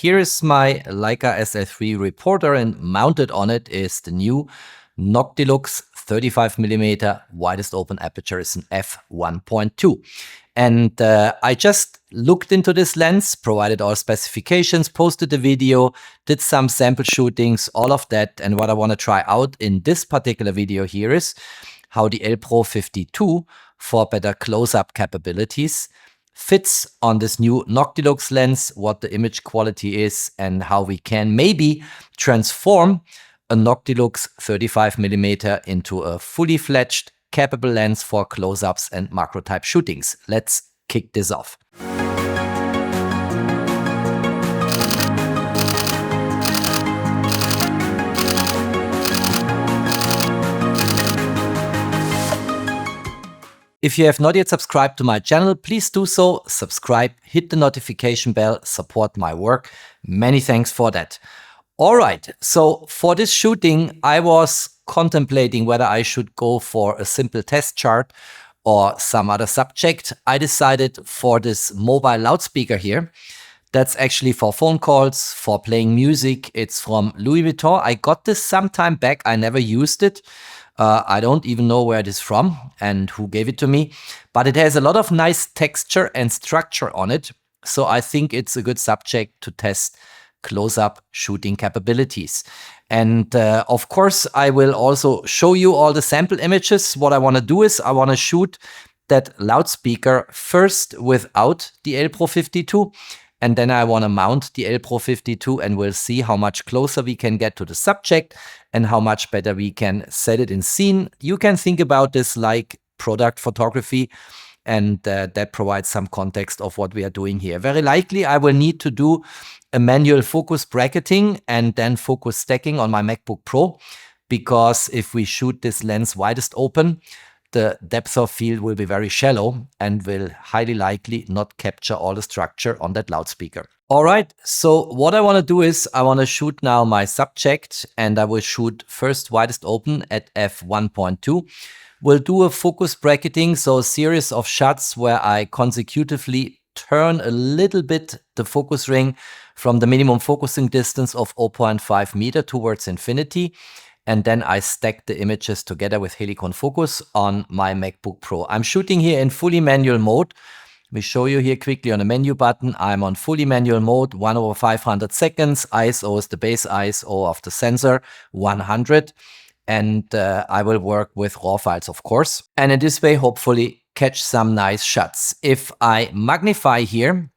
Here is my Leica SL3 reporter, and mounted on it is the new Noctilux 35mm widest open aperture. Is an f1.2. And I just looked into this lens, provided all specifications, posted the video, did some sample shootings, all of that. And what I want to try out in this particular video here is how the Elpro 52 for better close-up capabilities fits on this new Noctilux lens, what the image quality is, and how we can maybe transform a Noctilux 35mm into a fully fledged capable lens for close-ups and macro type shootings. Let's kick this off. If you have not yet subscribed to my channel, please do so. Subscribe, hit the notification bell, support my work. Many thanks for that. All right, so for this shooting, I was contemplating whether I should go for a simple test chart or some other subject. I decided for this mobile loudspeaker here. That's actually for phone calls, for playing music. It's from Louis Vuitton. I got this some time back. I never used it. I don't even know where it is from and who gave it to me, but it has a lot of nice texture and structure on it. So I think it's a good subject to test close-up shooting capabilities. And of course, I will also show you all the sample images. What I want to do is I want to shoot that loudspeaker first without the Elpro 52. And then I want to mount the Elpro 52, and we'll see how much closer we can get to the subject and how much better we can set it in scene. You can think about this like product photography, and that provides some context of what we are doing here. Very likely I will need to do a manual focus bracketing and then focus stacking on my MacBook Pro, because if we shoot this lens widest open, the depth of field will be very shallow and will highly likely not capture all the structure on that loudspeaker. All right, so what I want to do is I want to shoot now my subject, and I will shoot first widest open at f1.2. We'll do a focus bracketing, so a series of shots where I consecutively turn a little bit the focus ring from the minimum focusing distance of 0.5 meter towards infinity. And then I stack the images together with Helicon Focus on my MacBook Pro. I'm shooting here in fully manual mode. Let me show you here quickly on the menu button. I'm on fully manual mode, 1/500 seconds. ISO is the base ISO of the sensor, 100. And I will work with raw files, of course. And in this way, hopefully catch some nice shots. If I magnify here,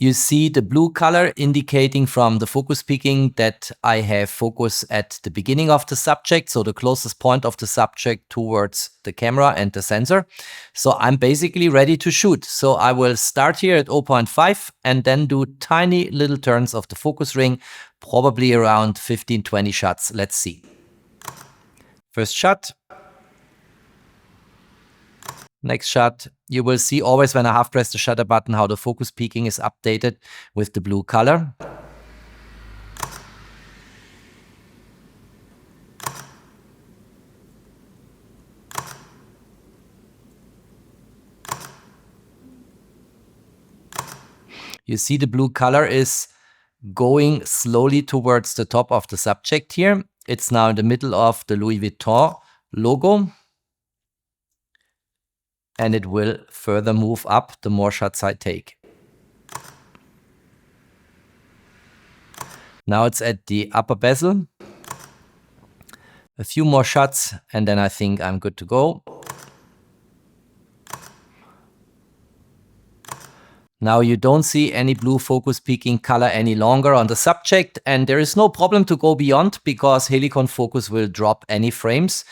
you see the blue color indicating from the focus peaking that I have focus at the beginning of the subject, so the closest point of the subject towards the camera and the sensor. So I'm basically ready to shoot. So I will start here at 0.5 and then do tiny little turns of the focus ring, probably around 15-20 shots. Let's see. First shot. Next shot. You will see always when I half press the shutter button how the focus peaking is updated with the blue color. You see the blue color is going slowly towards the top of the subject here. It's now in the middle of the Louis Vuitton logo. And it will further move up the more shots I take. Now it's at the upper bezel. A few more shots and then I think I'm good to go. Now you don't see any blue focus peaking color any longer on the subject, and there is no problem to go beyond because Helicon Focus will drop any frames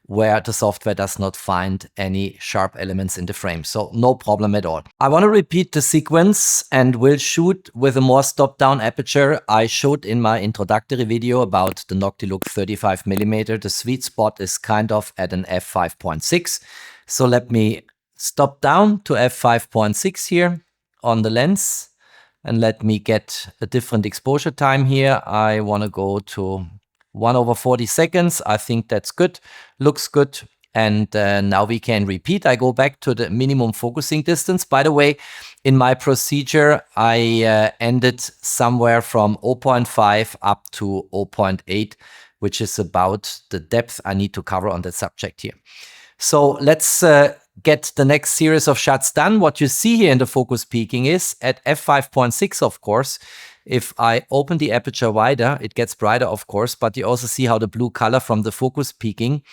where the software does not find any sharp elements in the frame. So no problem at all. I want to repeat the sequence and will shoot with a more stop-down aperture. I showed in my introductory video about the Noctilux 35mm. The sweet spot is kind of at an f5.6. So let me stop down to f5.6 here on the lens. And let me get a different exposure time here. I want to go to 1/40 seconds. I think that's good. Looks good. And now we can repeat. I go back to the minimum focusing distance. By the way, in my procedure, I ended somewhere from 0.5 up to 0.8, which is about the depth I need to cover on the subject here. So let's get the next series of shots done. What you see here in the focus peaking is at f5.6, of course. If I open the aperture wider, it gets brighter, of course, but you also see how the blue color from the focus peaking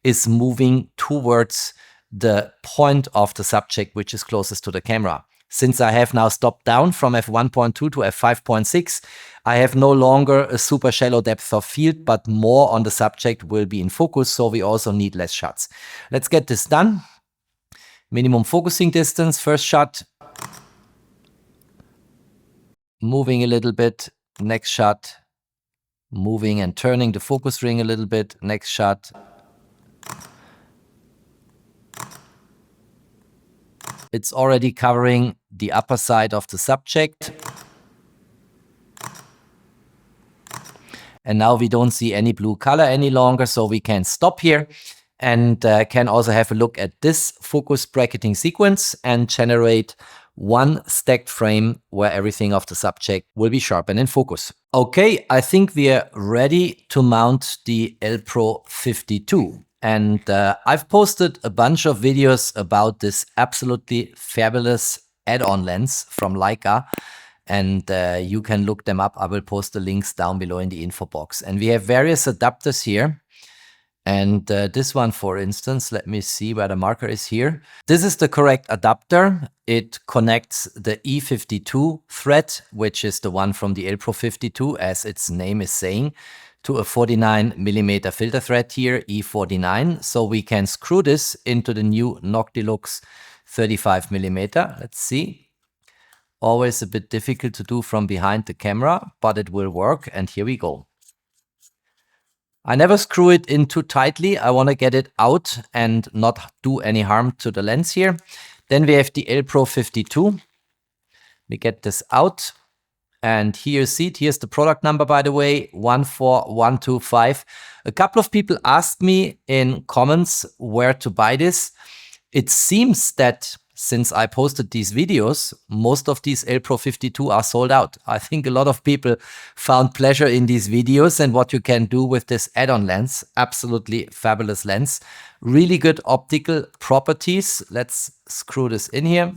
is moving towards the point of the subject, which is closest to the camera. Since I have now stopped down from f1.2 to f5.6, I have no longer a super shallow depth of field, but more on the subject will be in focus, so we also need less shots. Let's get this done. Minimum focusing distance, first shot. Moving a little bit, next shot. Moving and turning the focus ring a little bit, next shot. It's already covering the upper side of the subject. And now we don't see any blue color any longer, so we can stop here and can also have a look at this focus bracketing sequence and generate one stacked frame where everything of the subject will be sharp and in focus. Okay, I think we are ready to mount the Elpro 52. And I've posted a bunch of videos about this absolutely fabulous add-on lens from Leica. And you can look them up. I will post the links down below in the info box. And we have various adapters here. And this one, for instance, let me see where the marker is here. This is the correct adapter. It connects the E52 thread, which is the one from the Elpro 52, as its name is saying, to a 49mm filter thread here, E49. So we can screw this into the new Noctilux 35mm. Let's see. Always a bit difficult to do from behind the camera, but it will work. And here we go. I never screw it in too tightly. I want to get it out and not do any harm to the lens here. Then we have the Elpro 52. We get this out. And here you see it. Here's the product number, by the way, 14125. A couple of people asked me in comments where to buy this. It seems that since I posted these videos, most of these Elpro 52 are sold out. I think a lot of people found pleasure in these videos and what you can do with this add-on lens. Absolutely fabulous lens. Really good optical properties. Let's screw this in here.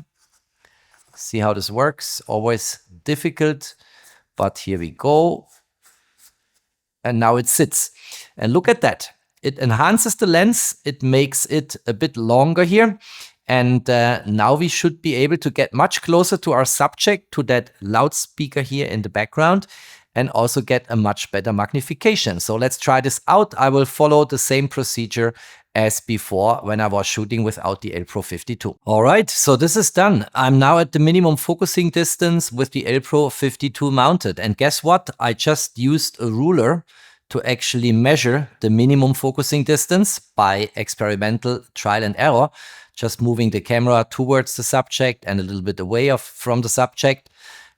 See how this works. Always difficult, but here we go. And now it sits. And look at that. It enhances the lens. It makes it a bit longer here. And now we should be able to get much closer to our subject, to that loudspeaker here in the background, and also get a much better magnification. So let's try this out. I will follow the same procedure as before when I was shooting without the Elpro 52. All right, so this is done. I'm now at the minimum focusing distance with the Elpro 52 mounted. And guess what? I just used a ruler to actually measure the minimum focusing distance by experimental trial and error, just moving the camera towards the subject and a little bit away from the subject.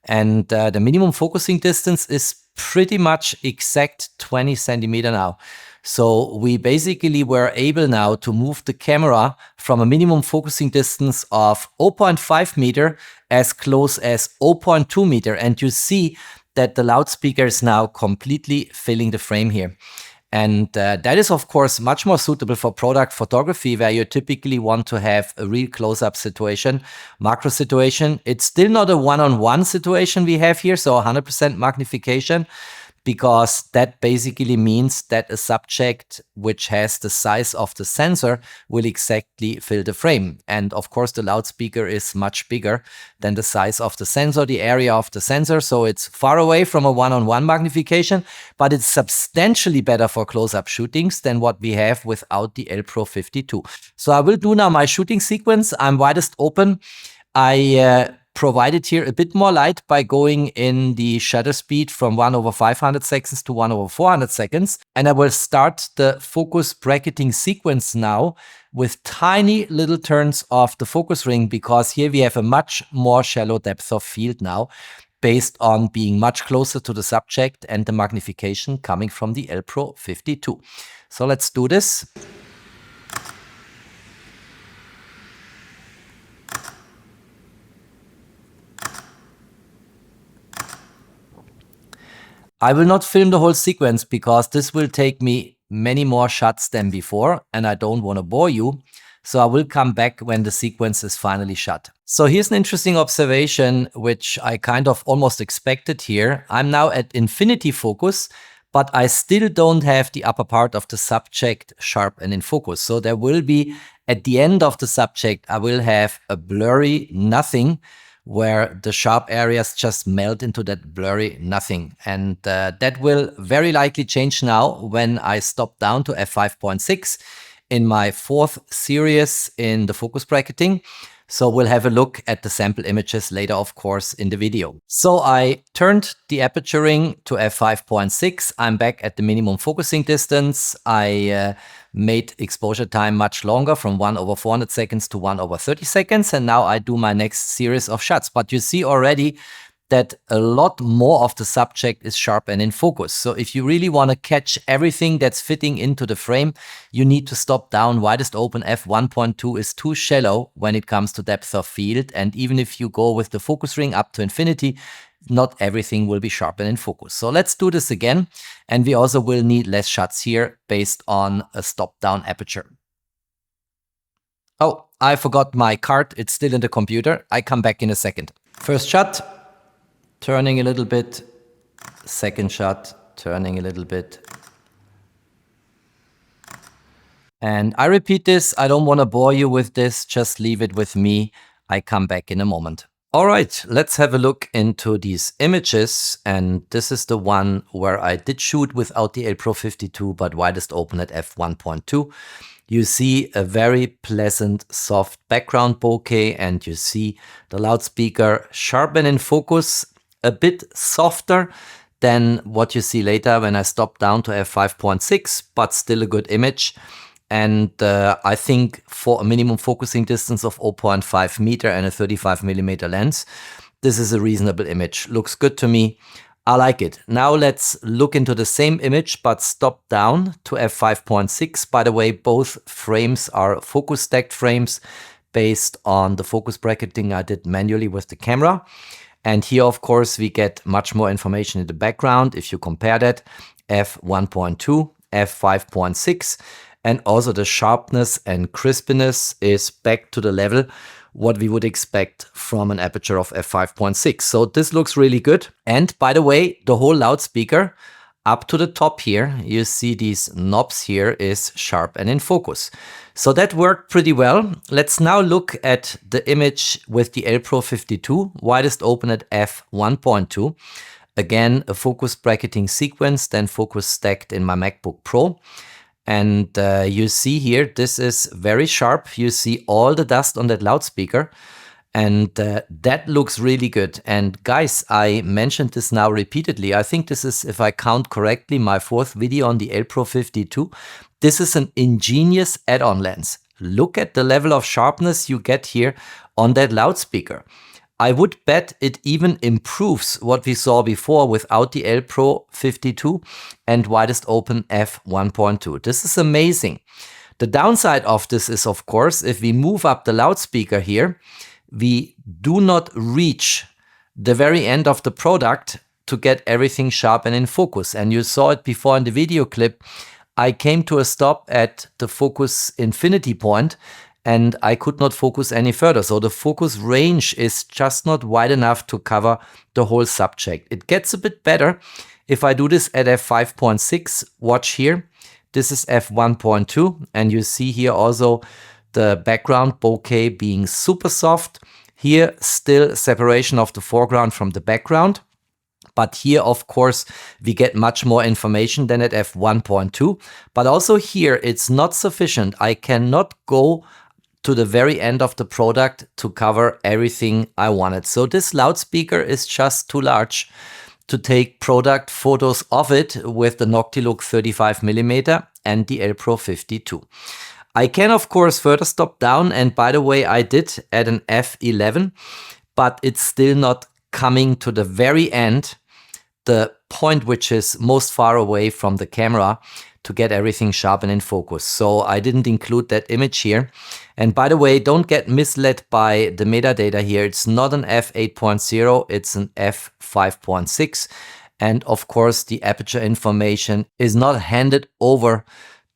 And the minimum focusing distance is pretty much exact 20 centimeter now. So we basically were able now to move the camera from a minimum focusing distance of 0.5 meter as close as 0.2 meter. And you see that the loudspeaker is now completely filling the frame here. And that is, of course, much more suitable for product photography, where you typically want to have a real close-up situation, macro situation. It's still not a one-on-one situation we have here, so 100% magnification, because that basically means that a subject which has the size of the sensor will exactly fill the frame. And of course, the loudspeaker is much bigger than the size of the sensor, the area of the sensor. So it's far away from a one-on-one magnification, but it's substantially better for close-up shootings than what we have without the Elpro 52. So I will do now my shooting sequence. I'm widest open. I provided here a bit more light by going in the shutter speed from 1/500 seconds to 1/400 seconds. And I will start the focus bracketing sequence now with tiny little turns of the focus ring, because here we have a much more shallow depth of field now, based on being much closer to the subject and the magnification coming from the Elpro 52. So let's do this. I will not film the whole sequence because this will take me many more shots than before and I don't want to bore you. So I will come back when the sequence is finally shot. So here's an interesting observation, which I kind of almost expected here. I'm now at infinity focus, but I still don't have the upper part of the subject sharp and in focus. So there will be, at the end of the subject, I will have a blurry nothing, where the sharp areas just melt into that blurry nothing. And that will very likely change now when I stop down to f5.6 in my 4th series in the focus bracketing. So we'll have a look at the sample images later, of course, in the video. So I turned the aperturing to f5.6. I'm back at the minimum focusing distance. I made exposure time much longer from 1/400 seconds to 1/30 seconds. And now I do my next series of shots. But you see already that a lot more of the subject is sharp and in focus. So if you really want to catch everything that's fitting into the frame, you need to stop down. Widest open f1.2 is too shallow when it comes to depth of field. And even if you go with the focus ring up to infinity, not everything will be sharp and in focus. So let's do this again. And we also will need less shots here based on a stop down aperture. Oh, I forgot my card. It's still in the computer. I come back in a second. First shot. Turning a little bit, second shot, turning a little bit. And I repeat this, I don't want to bore you with this, just leave it with me. I come back in a moment. All right, let's have a look into these images. And this is the one where I did shoot without the Elpro 52, but widest open at f1.2. You see a very pleasant, soft background bokeh, and you see the loudspeaker sharp and in focus, a bit softer than what you see later when I stop down to f5.6, but still a good image. And I think for a minimum focusing distance of 0.5 meter and a 35mm lens, this is a reasonable image. Looks good to me. I like it. Now let's look into the same image, but stop down to f5.6. By the way, both frames are focus stacked frames based on the focus bracketing I did manually with the camera. And here, of course, we get much more information in the background. If you compare that, f1.2, f5.6, and also the sharpness and crispness is back to the level what we would expect from an aperture of f5.6. So this looks really good. And by the way, the whole loudspeaker up to the top here, you see these knobs here is sharp and in focus. So that worked pretty well. Let's now look at the image with the Elpro 52, widest open at f1.2. Again, a focus bracketing sequence, then focus stacked in my MacBook Pro. And you see here, this is very sharp. You see all the dust on that loudspeaker. And that looks really good. And guys, I mentioned this now repeatedly. I think this is, if I count correctly, my 4th video on the Elpro 52. This is an ingenious add-on lens. Look at the level of sharpness you get here on that loudspeaker. I would bet it even improves what we saw before without the Elpro 52 and widest open f1.2. This is amazing. The downside of this is, of course, if we move up the loudspeaker here, we do not reach the very end of the product to get everything sharp and in focus. And you saw it before in the video clip. I came to a stop at the focus infinity point and I could not focus any further. So the focus range is just not wide enough to cover the whole subject. It gets a bit better if I do this at f5.6. Watch here. This is f1.2 and you see here also the background bokeh being super soft. Here still separation of the foreground from the background. But here, of course, we get much more information than at f1.2. But also here, it's not sufficient. I cannot go to the very end of the product to cover everything I wanted. So this loudspeaker is just too large to take product photos of it with the Noctilux 35mm and the Elpro 52. I can, of course, further stop down. And by the way, I did at an f11, but it's still not coming to the very end, the point which is most far away from the camera to get everything sharp and in focus. So I didn't include that image here. And by the way, don't get misled by the metadata here. It's not an f8.0, it's an f5.6. And of course, the aperture information is not handed over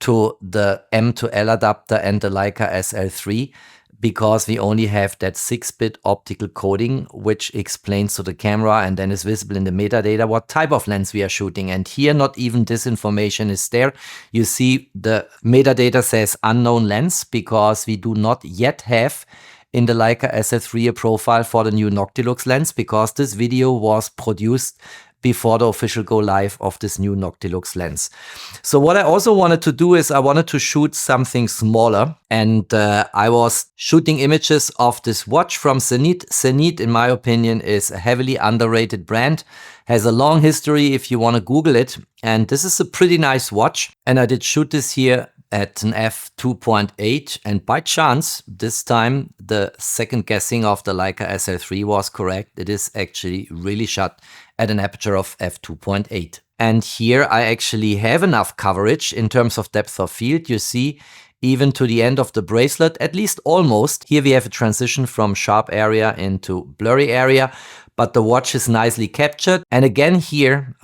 to the M to L adapter and the Leica SL3, because we only have that 6-bit optical coding, which explains to the camera and then is visible in the metadata what type of lens we are shooting. And here, not even this information is there. You see the metadata says unknown lens, because we do not yet have in the Leica SL3 a profile for the new Noctilux lens, because this video was produced before the official go live of this new Noctilux lens. So what I also wanted to do is I wanted to shoot something smaller, and I was shooting images of this watch from Zenit. Zenit, in my opinion, is a heavily underrated brand, has a long history if you want to Google it, and this is a pretty nice watch. And I did shoot this here at an f2.8, and by chance this time the second guessing of the Leica SL3 was correct. It is actually really shot at an aperture of f2.8. And here I actually have enough coverage in terms of depth of field. You see, even to the end of the bracelet, at least almost. Here we have a transition from sharp area into blurry area, but the watch is nicely captured. And again here,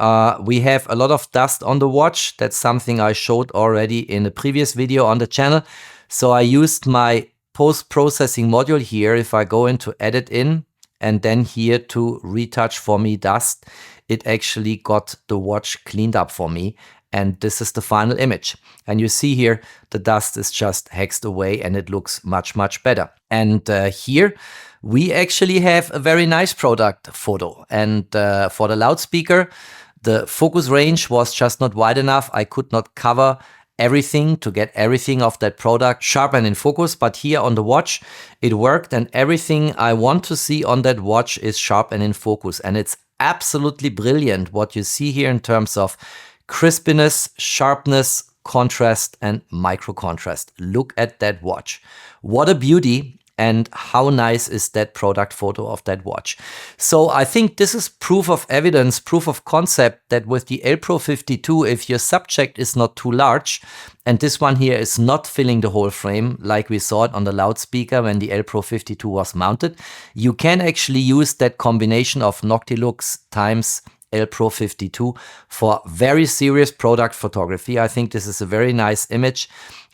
we have a lot of dust on the watch. That's something I showed already in a previous video on the channel. So I used my post-processing module here. If I go into edit in, and then here to retouch for me dust, it actually got the watch cleaned up for me. And this is the final image. And you see here, the dust is just hexed away and it looks much, much better. And here we actually have a very nice product photo. And for the loudspeaker, the focus range was just not wide enough. I could not cover everything to get everything of that product sharp and in focus, but here on the watch it worked, and everything I want to see on that watch is sharp and in focus. And it's absolutely brilliant what you see here in terms of crispiness, sharpness, contrast and micro contrast. Look at that watch. What a beauty. And how nice is that product photo of that watch? So I think this is proof of evidence, proof of concept that with the Elpro 52, if your subject is not too large, and this one here is not filling the whole frame like we saw it on the loudspeaker when the Elpro 52 was mounted, you can actually use that combination of Noctilux times Elpro 52 for very serious product photography. I think this is a very nice image.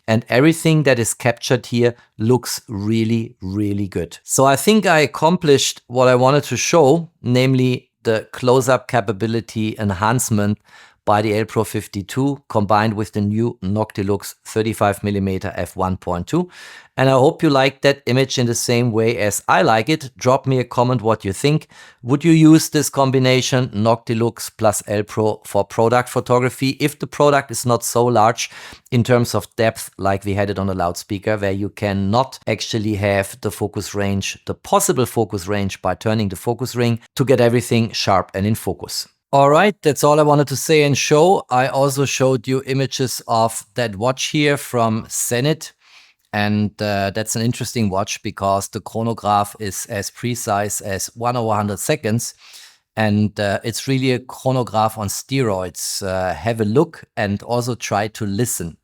And everything that is captured here looks really, really good. So I think I accomplished what I wanted to show, namely the close-up capability enhancement by the Elpro 52 combined with the new Noctilux 35mm f1.2. And I hope you like that image in the same way as I like it. Drop me a comment what you think. Would you use this combination Noctilux plus Elpro for product photography if the product is not so large in terms of depth like we had it on the loudspeaker, where you cannot actually have the focus range, the possible focus range by turning the focus ring to get everything sharp and in focus? All right, that's all I wanted to say and show. I also showed you images of that watch here from Zenit. And that's an interesting watch because the chronograph is as precise as 1/100 seconds. And it's really a chronograph on steroids. Have a look and also try to listen.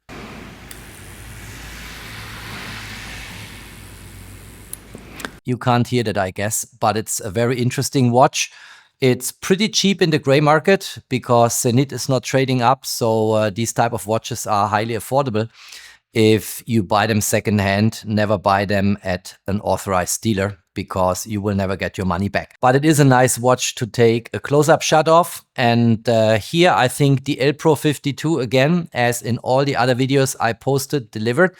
You can't hear that, I guess, but it's a very interesting watch. It's pretty cheap in the gray market because Zenit is not trading up. So these type of watches are highly affordable. If you buy them secondhand, never buy them at an authorized dealer because you will never get your money back. But it is a nice watch to take a close-up shot of. And here I think the Elpro 52, again, as in all the other videos I posted, delivered.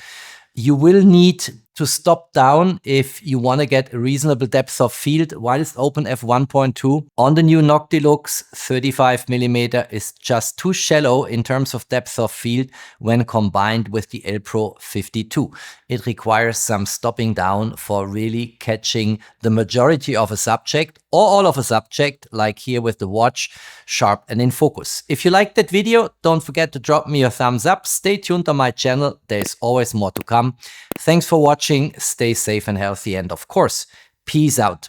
You will need to stop down if you want to get a reasonable depth of field while it's open f1.2. On the new Noctilux, 35mm is just too shallow in terms of depth of field when combined with the Elpro 52. It requires some stopping down for really catching the majority of a subject or all of a subject, like here with the watch, sharp and in focus. If you liked that video, don't forget to drop me a thumbs up. Stay tuned on my channel. There's always more to come. Thanks for watching. Stay safe and healthy. And of course, peace out.